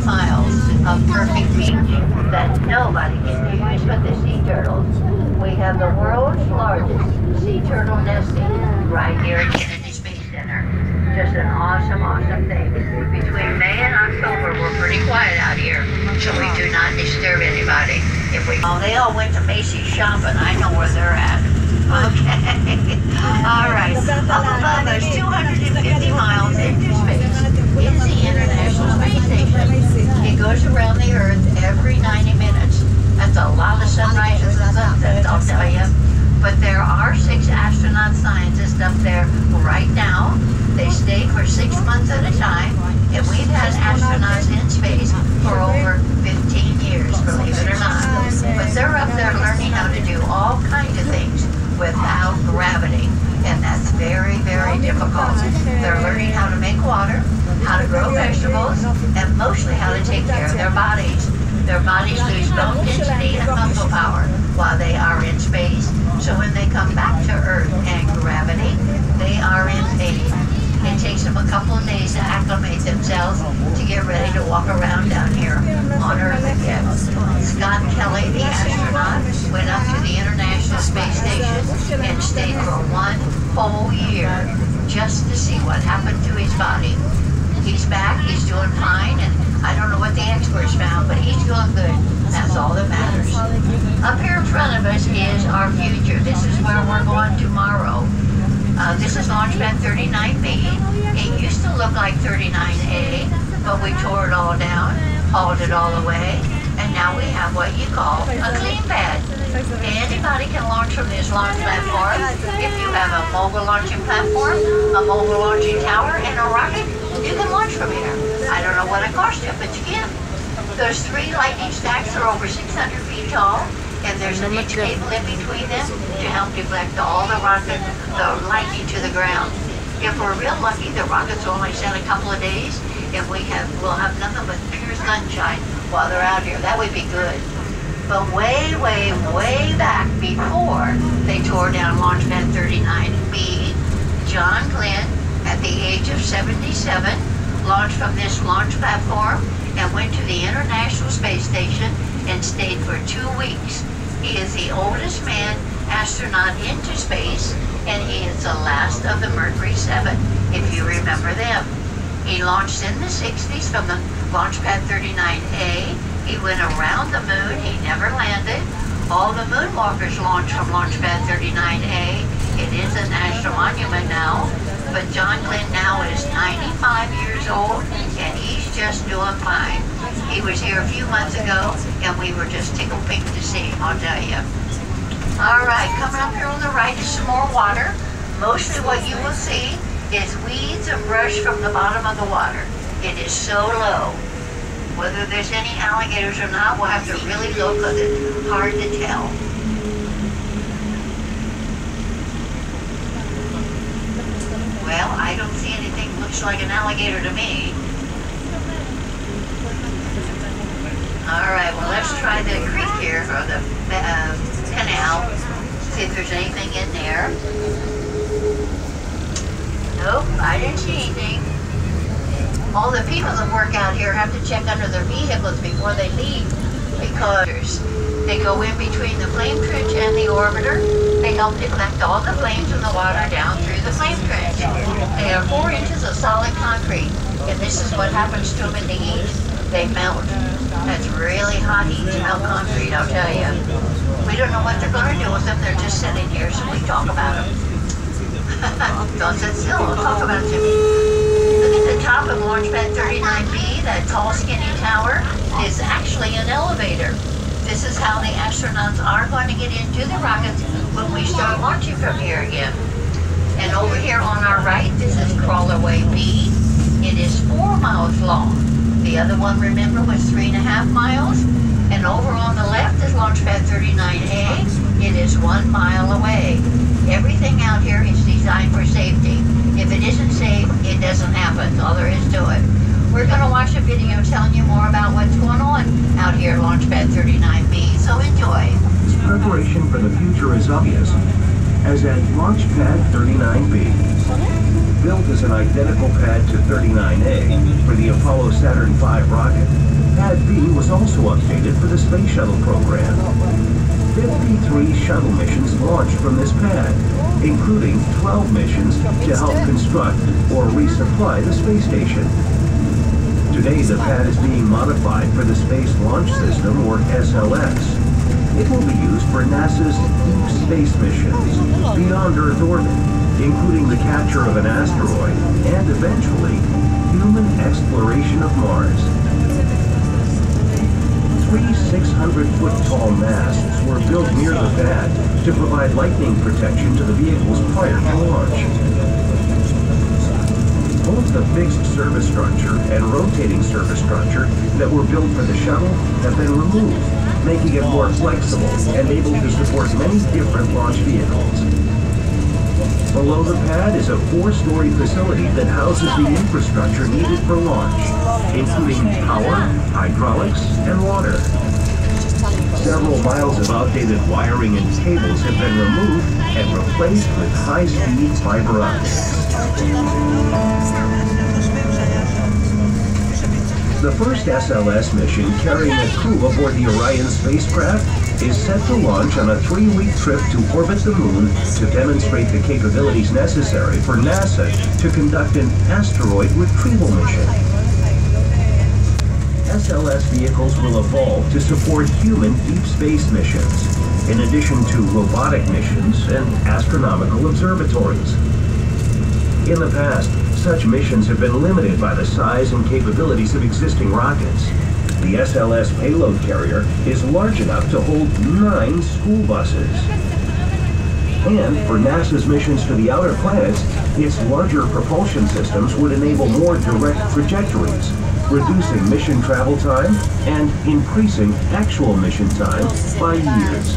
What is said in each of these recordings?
miles of perfect beach that nobody can use but the sea turtles. We have the world's largest sea turtle nesting right here at Kennedy Space Center. Just an awesome, awesome thing. Between May and October, we're pretty quiet out here, so we do not disturb anybody. Oh, they all went to Macy's shopping. I know where they're at. Okay. All right. Up above us, 250 miles into space, is the International Space Station. It goes around the Earth every 90 minutes. That's a lot of sunrises and sunsets, I'll tell you. But there are 6 astronaut scientists up there right now. They stay for 6 months at a time, and we've had astronauts in space for over 15 years, believe it or not. But they're up there learning how to do all kinds of things without gravity, and that's very, very difficult. They're learning how to make water, how to grow vegetables, and mostly how to take care of their bodies. Their bodies lose bone density and muscle power while they are in space, so when they come back to Earth and gravity, they are in pain. It takes them a couple of days to acclimate themselves to get ready to walk around down here on Earth again. Scott Kelly, the astronaut, went up to the International Space Station and stayed for 1 whole year just to see what happened to his body. He's back, he's doing fine, and I don't know what the experts found, but he's doing good. That's all that matters. Up here in front of us is our future. This is where we're going tomorrow. This is Launchpad 39B. It used to look like 39A, but we tore it all down, hauled it all away, and now we have what you call a clean pad. Anybody can launch from this launch platform. If you have a mobile launching platform, a mobile launching tower, and a rocket, you can launch from here. I don't know what it costs you, but you can. Those 3 lightning stacks are over 600 feet tall, and there's an inch cable in between them to help deflect all the lightning to the ground. If we're real lucky, the rockets will only send a couple of days, and we'll have nothing but pure sunshine while they're out here. That would be good. But way, way, way back before they tore down Launchpad 39B, John Glenn, at the age of 77, launched from this launch platform and went to the International Space Station and stayed for 2 weeks. He is the oldest man astronaut into space, and he is the last of the Mercury 7, if you remember them. He launched in the 60s from the Launchpad 39A. He went around the moon. He never landed. All the moonwalkers launched from Launchpad 39A. It is a national monument now. But John Glenn now is 95 years old, and he's just doing fine. He was here a few months ago, and we were just tickled pink to see him, I'll tell you. All right, coming up here on the right is some more water. Mostly what you will see is weeds and brush from the bottom of the water. It is so low. Whether there's any alligators or not, we'll have to really look because it's hard to tell. Well, I don't see anything looks like an alligator to me. All right, well, let's try the creek here, or the canal, see if there's anything in there. Nope, I didn't see anything. All the people that work out here have to check under their vehicles before they leave, because they go in between the flame trench and the orbiter. They help deflect all the flames and the water down through the flame trench. They are 4 inches of solid concrete, and this is what happens to them in the heat. They melt. That's really hot heat to melt concrete, I'll tell you. We don't know what they're going to do with them. They're just sitting here, so we talk about them. Don't sit still. We'll talk about it, Jimmy. Look at the top of Launchpad 39B. That tall, skinny tower is actually an elevator. This is how the astronauts are going to get into the rockets when we start launching from here again. And over here on our right, this is Crawlerway B. It is 4 miles long. The other one, remember, was 3.5 miles. And over on the left is Launchpad 39A. It is 1 mile away. Everything out here is designed for safety. If it isn't safe, it doesn't happen. That's all there is to it. We're going to watch a video telling you more about what's going on out here at Launchpad 39B, so enjoy. Preparation for the future is obvious, as at Launchpad 39B. built as an identical pad to 39A for the Apollo Saturn V rocket, Pad B was also updated for the Space Shuttle program. 53 shuttle missions launched from this pad, including 12 missions to help construct or resupply the space station. Today, the pad is being modified for the Space Launch System, or SLS. It will be used for NASA's deep space missions beyond Earth orbit, including the capture of an asteroid and, eventually, human exploration of Mars. 3 600-foot-tall masts were built near the pad to provide lightning protection to the vehicles prior to launch. Both the fixed service structure and rotating service structure that were built for the shuttle have been removed, making it more flexible and able to support many different launch vehicles. Below the pad is a 4-story facility that houses the infrastructure needed for launch, including power, hydraulics, and water. Several miles of outdated wiring and cables have been removed and replaced with high-speed fiber optics. The first SLS mission carrying a crew aboard the Orion spacecraft is set to launch on a 3-week trip to orbit the Moon to demonstrate the capabilities necessary for NASA to conduct an asteroid retrieval mission. SLS vehicles will evolve to support human deep space missions, in addition to robotic missions and astronomical observatories. In the past, such missions have been limited by the size and capabilities of existing rockets. The SLS payload carrier is large enough to hold 9 school buses. And for NASA's missions to the outer planets, its larger propulsion systems would enable more direct trajectories, reducing mission travel time and increasing actual mission time by years.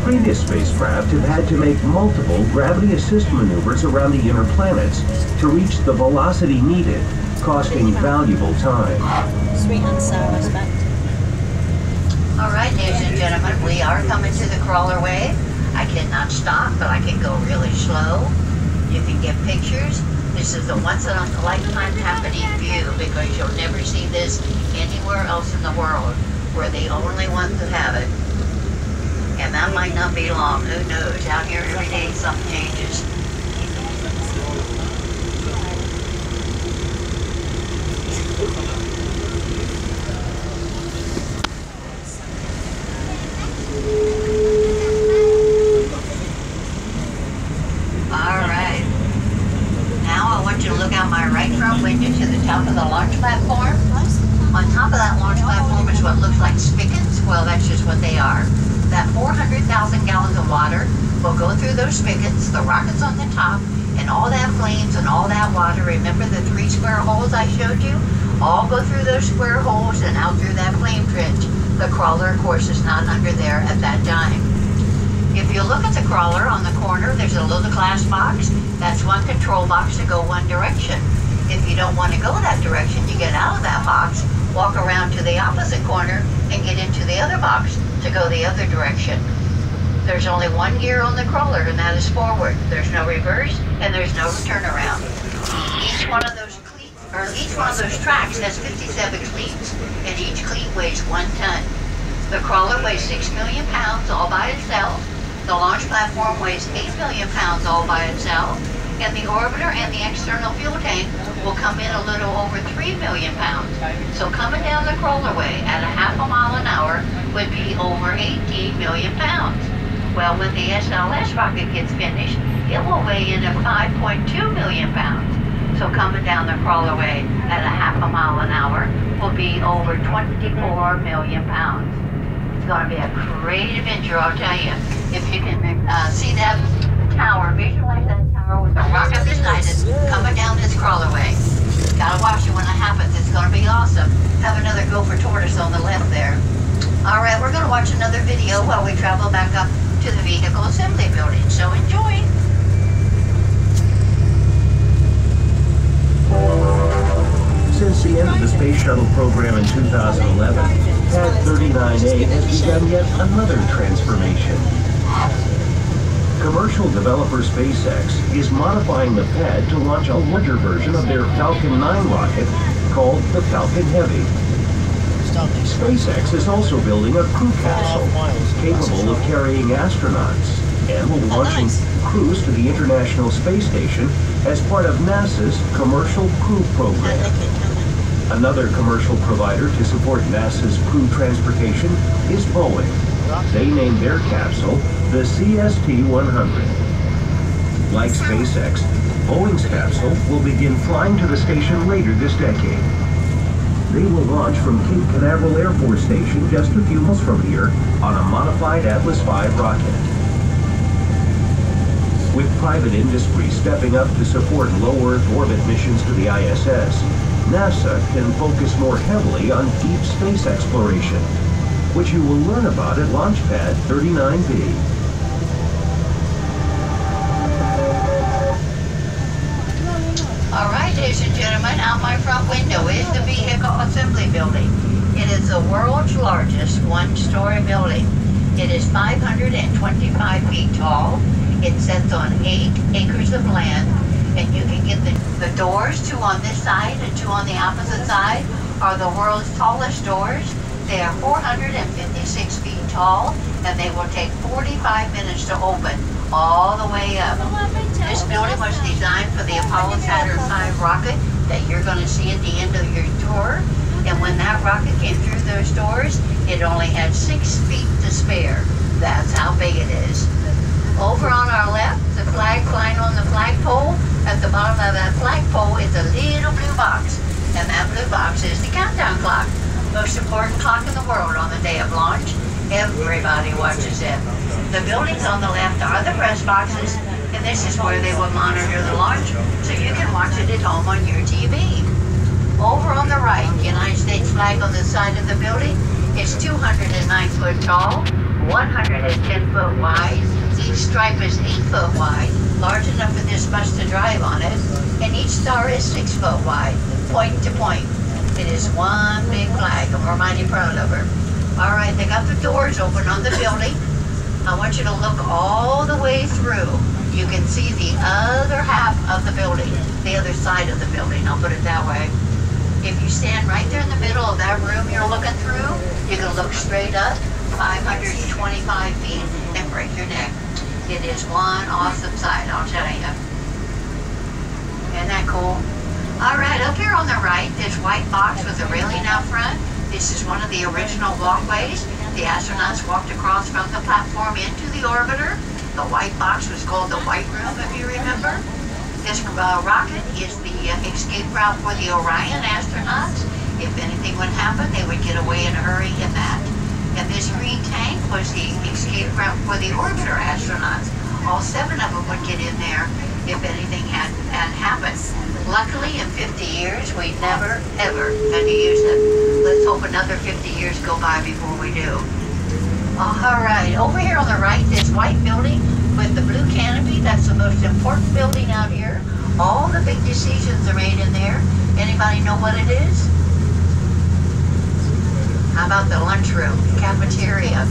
Previous spacecraft have had to make multiple gravity assist maneuvers around the inner planets to reach the velocity needed, costing valuable time. Sweet and sour, I expect. All right, ladies and gentlemen, we are coming to the crawler wave. I cannot stop, but I can go really slow. You can get pictures. This is the once-in-a-lifetime happening view because you'll never see this anywhere else in the world. We're the only ones that have it. And that might not be long. Who knows? Out here every day something changes. Alright. Now I want you to look out my right front window to the top of the launch platform. On top of that launch platform is what looks like spigots. Well, that's just what they are. That 400,000 gallons of water will go through those spigots, the rockets on the top, and all that flames and all that water. Remember the 3 square holes I showed you? All go through those square holes and out through that flame trench. The crawler, of course, is not under there at that time. If you look at the crawler on the corner, there's a little glass box. That's one control box to go one direction. If you don't want to go that direction, you get out of that box, walk around to the opposite corner, and get into the other box to go the other direction. There's only one gear on the crawler, and that is forward. There's no reverse, and there's no turnaround. Each one of those tracks has 57 cleats, and each cleat weighs 1 ton. The crawler weighs 6 million pounds all by itself. The launch platform weighs 8 million pounds all by itself, and the orbiter and the external fuel tank will come in a little over 3 million pounds. So coming down the crawlerway at a ½ mile an hour would be over 18 million pounds. Well, when the SLS rocket gets finished, it will weigh in at 5.2 million pounds. So coming down the crawlerway at a ½ mile an hour will be over 24 million pounds. It's going to be a great adventure, I'll tell you. If you can see that tower, visualize that tower with a rocket beside it coming down this crawlerway. Gotta watch it when it happens. It's going to be awesome. Have another gopher tortoise on the left there. All right, we're going to watch another video while we travel back up to the vehicle assembly building. So enjoy. Since the end of the Space Shuttle program in 2011, Pad 39A has begun yet another transformation. Commercial developer SpaceX is modifying the pad to launch a larger version of their Falcon 9 rocket called the Falcon Heavy. SpaceX is also building a crew capsule capable of carrying astronauts and will be launching crews to the International Space Station as part of NASA's Commercial Crew Program. Another commercial provider to support NASA's crew transportation is Boeing. They named their capsule the CST-100. Like SpaceX, Boeing's capsule will begin flying to the station later this decade. They will launch from Cape Canaveral Air Force Station just a few miles from here on a modified Atlas V rocket. With private industry stepping up to support low Earth orbit missions to the ISS, NASA can focus more heavily on deep space exploration, which you will learn about at Launchpad 39B. All right, ladies and gentlemen, out my front window is the Vehicle Assembly Building. It is the world's largest one-story building. It is 525 feet tall. It sits on 8 acres of land, and you can get the doors, 2 on this side and 2 on the opposite side, are the world's tallest doors. They are 456 feet tall, and they will take 45 minutes to open all the way up. This building was designed for the Apollo Saturn V rocket that you're going to see at the end of your tour. And when that rocket came through those doors, it only had 6 feet to spare. That's how big it is. Over on our left, the flag flying on the flagpole. At the bottom of that flagpole is a little blue box. And that blue box is the countdown clock. Most important clock in the world on the day of launch. Everybody watches it. The buildings on the left are the press boxes, and this is where they will monitor the launch, so you can watch it at home on your TV. Over on the right, the United States flag on the side of the building is 209 foot tall, 110 foot wide. Each stripe is 8 foot wide, large enough for this bus to drive on it, and each star is 6 foot wide, point to point. It is one big flag, and we're mighty proud of her. All right, they got the doors open on the building. I want you to look all the way through. You can see the other half of the building, the other side of the building, I'll put it that way. If you stand right there in the middle of that room you're looking through, you can look straight up, 525 feet, and break your neck. It is one awesome sight, I'll tell you. Isn't that cool? All right, up here on the right, this white box with a railing out front. This is one of the original walkways. The astronauts walked across from the platform into the orbiter. The white box was called the White Room, if you remember. This rocket is the escape route for the Orion astronauts. If anything would happen, they would get away in a hurry in that. And this green tank was the escape route for the orbiter astronauts. All 7 of them would get in there if anything had happened. Luckily, in 50 years, we never, ever had to use it. Let's hope another 50 years go by before we do. All right, over here on the right, this white building with the blue canopy, that's the most important building out here. All the big decisions are made in there. Anybody know what it is? How about the lunchroom, cafeteria?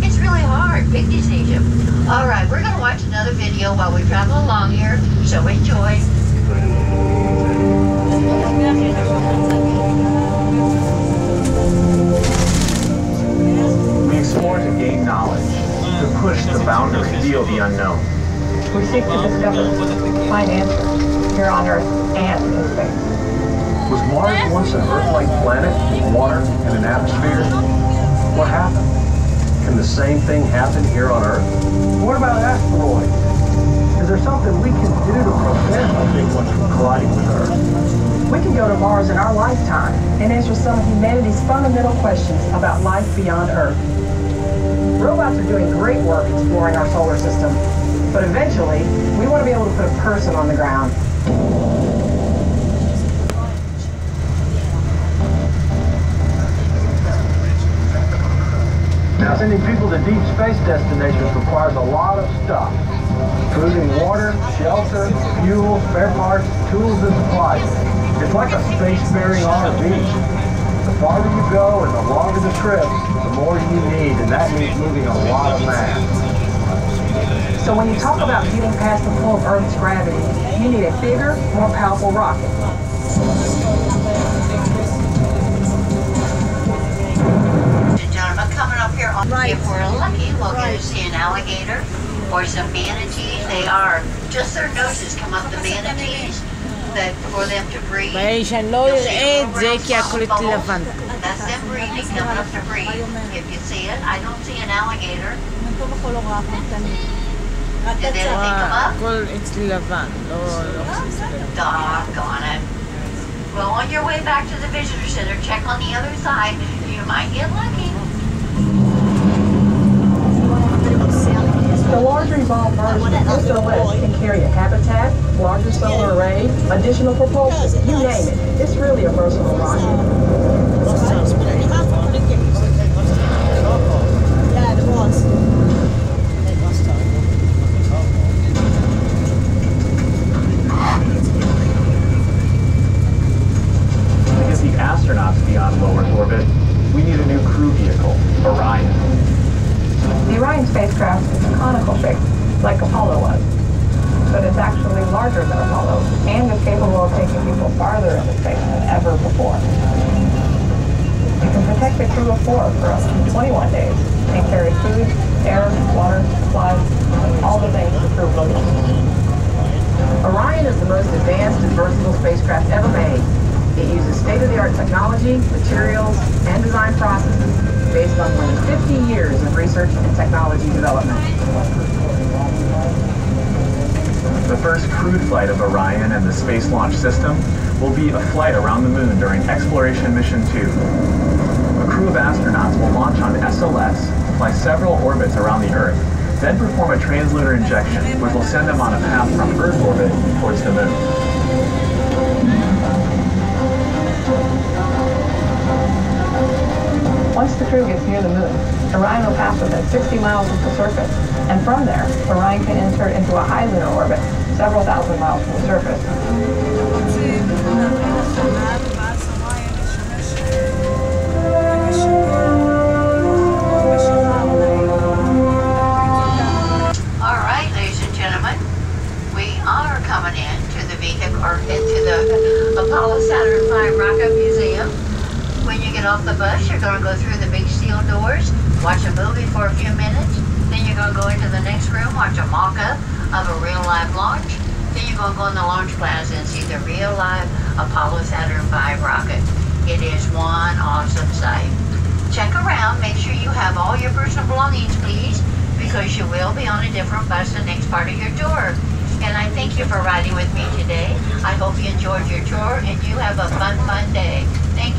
It's really hard, big decision. All right, we're gonna watch another video while we travel along here, so enjoy. We explore to gain knowledge, to push the boundary, feel the unknown. We seek to discover, find answers here on Earth and in space. Was Mars once an Earth-like planet with water and an atmosphere? What happened? Can the same thing happen here on Earth? What about asteroids? Is there something we can do to prevent a big one from colliding with Earth? We can go to Mars in our lifetime and answer some of humanity's fundamental questions about life beyond Earth. Robots are doing great work exploring our solar system, but eventually, we want to be able to put a person on the ground. Now, sending people to deep space destinations requires a lot of stuff, including water, shelter, fuel, spare parts, tools, and supplies. It's like a spacefaring RV. The farther you go and the longer the trip, the more you need, and that means moving a lot of mass. So when you talk about getting past the pull of Earth's gravity, you need a bigger, more powerful rocket. Gentlemen, coming up here, Right. if we're lucky, we'll get to see an alligator or some manatees. They are, just their noses come up the manatees that for them to breathe. שאני לא אראה את זה כי הכל אצלי לבן. That's them breathing, coming up to breathe. If you see it, I don't see an alligator. Did anything come up? הכל אצלי לבן, לא Doggone it. Well, on your way back to the visitor center, check on the other side. You might get lucky. The larger evolved version of this OS can carry a habitat, larger solar array, additional propulsion, you name it. It's really a versatile rocket. Yeah, it was. To get the astronauts beyond low Earth orbit, we need a new crew vehicle, Orion. The Orion spacecraft is a conical shape, like Apollo was. But it's actually larger than Apollo, and is capable of taking people farther into space than ever before. It can protect a crew of 4 for up to 21 days, and carry food, air, water, supplies, all the things the crew will need. Orion is the most advanced and versatile spacecraft ever made. It uses state-of-the-art technology, materials, and design processes based on more than 50 years of research and technology development. The first crewed flight of Orion and the Space Launch System will be a flight around the moon during Exploration Mission 2. A crew of astronauts will launch on SLS, fly several orbits around the Earth, then perform a translunar injection, which will send them on a path from Earth orbit towards the moon. Once the crew gets near the moon, Orion will pass within 60 miles of the surface, and from there, Orion can enter into a high lunar orbit, several thousand miles from the surface. All right, ladies and gentlemen, we are coming into the vehicle, or into the Apollo Saturn V Rocket Museum. When you get off the bus, you're going to go through the big steel doors, watch a movie for a few minutes, then you're going to go into the next room, watch a mock-up of a real-life launch, then you're going to go in the launch plaza and see the real-life Apollo Saturn V rocket. It is one awesome sight. Check around, make sure you have all your personal belongings, please, because you will be on a different bus the next part of your tour. And I thank you for riding with me today. I hope you enjoyed your tour and you have a fun day. Thank you.